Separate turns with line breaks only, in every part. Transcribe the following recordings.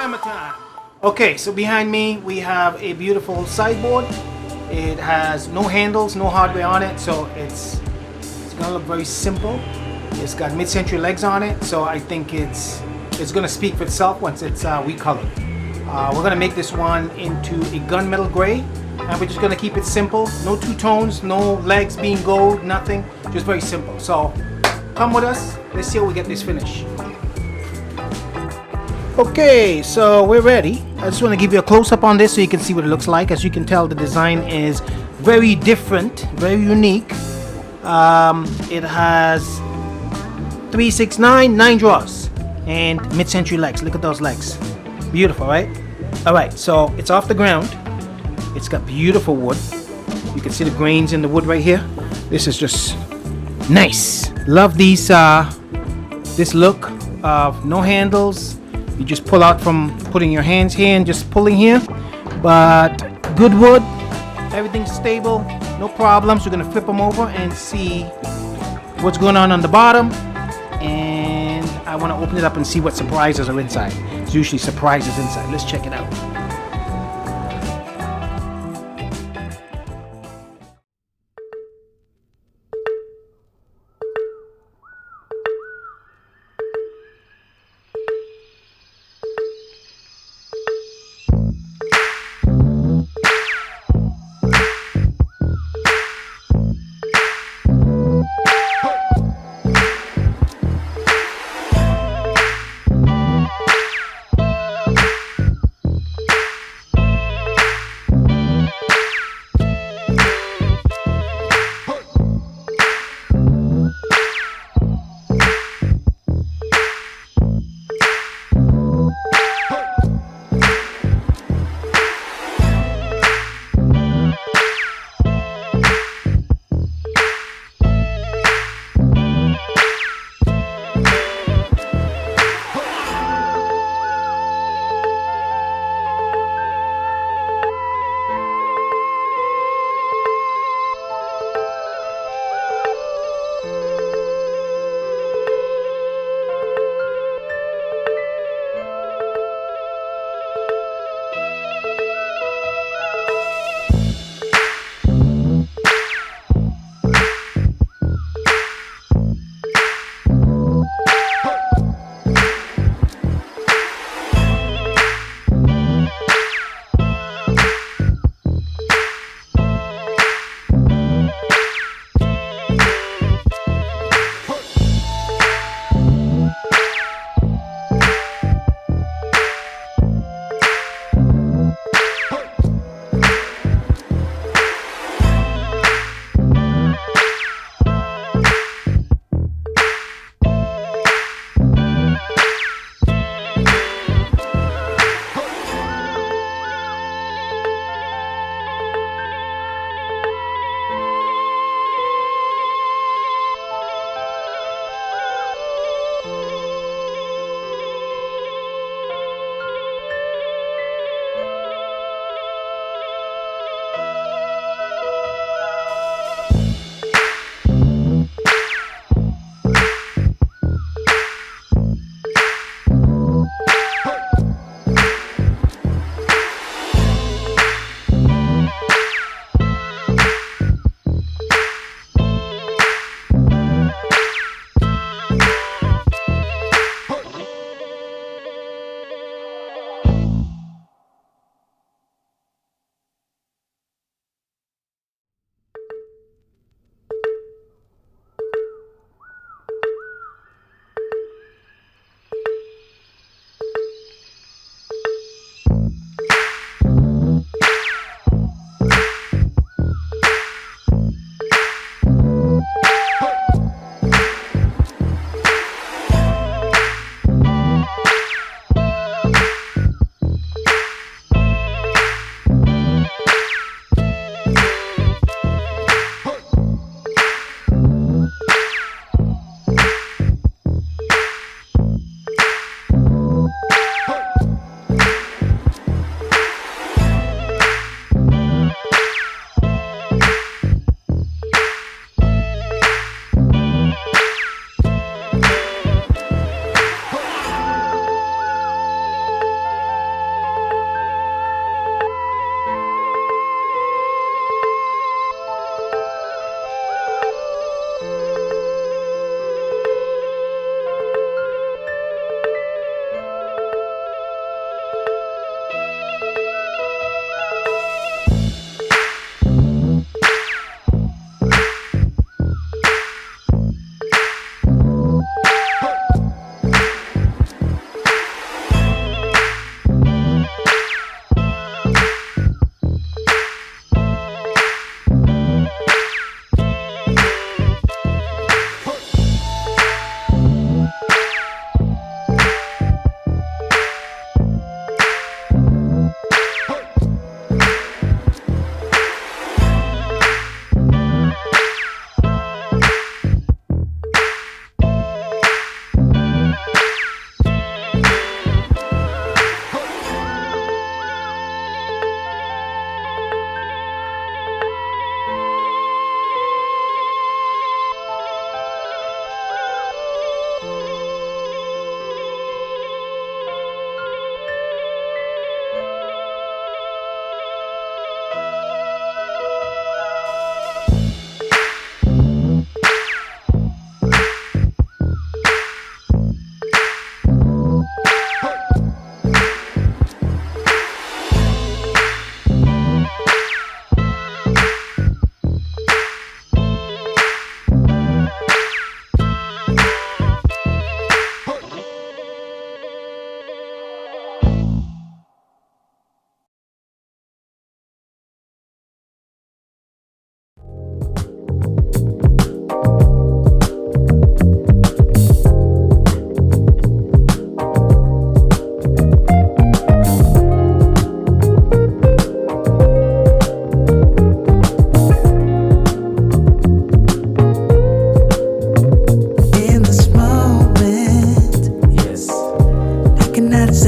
Hammer time. Okay, so behind me we have a beautiful sideboard. It has no handles, no hardware on it, so it's gonna look very simple. It's got mid-century legs on it, so I think it's gonna speak for itself once it's recolored. We're gonna make this one into a gunmetal gray, and we're just gonna keep it simple. No two tones, no legs being gold, nothing. Just very simple. So come with us. Let's see how we get this finished. Okay, so we're ready. I just want to give you a close-up on this so you can see what it looks like. As you can tell, the design is very different, very unique. It has 3, 6, 9 drawers and mid-century legs. Look at those legs. Beautiful, right? All right, so it's off the ground. It's got beautiful wood. You can see the grains in the wood right here. This is just nice. Love these this look of no handles. You just pull out from putting your hands here and just pulling here. But good wood, everything's stable, no problems. We're gonna flip them over and see what's going on the bottom. And I wanna open it up and see what surprises are inside. There's usually surprises inside. Let's check it out.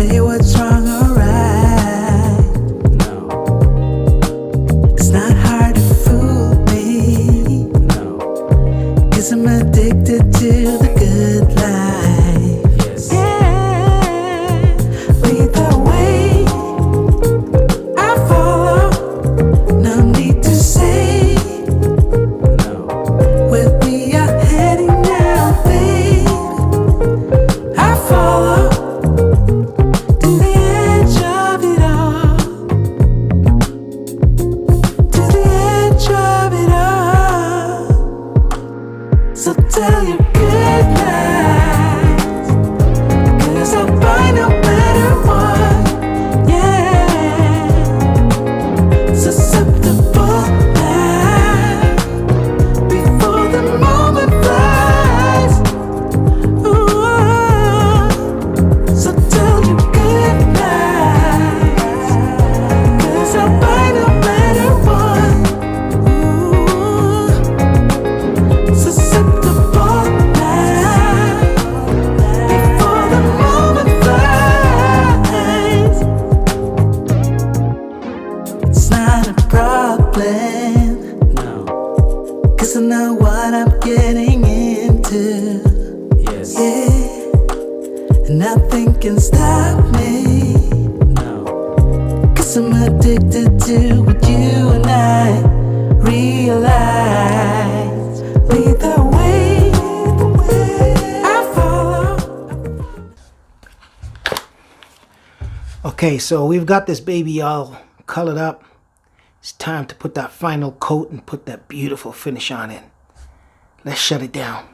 say what's wrong or right.
No,
It's not hard to fool me,
no,
'cause I'm addicted to the good life.
yes.
Yeah, lead the way, I follow. No need to say,
No,
where we are heading now, babe. I follow to the edge of it all, to the edge of it all. So tell your good lies, 'cause I'll buy no matter what. Yeah, susceptible now, before the moment flies. Ooh, so tell your good lies, 'cause I'll buy no matter what. Ooh, susceptible now, before the moment flies. It's not a problem,
no,
'cause I know what I'm getting into.
yes.
Yeah, and nothing can stop me,
No,
'cause I'm addicted to what you and I realize. Lead the way, I follow.
Okay, so we've got this baby all colored up. It's time to put that final coat and put that beautiful finish on it. Let's shut it down.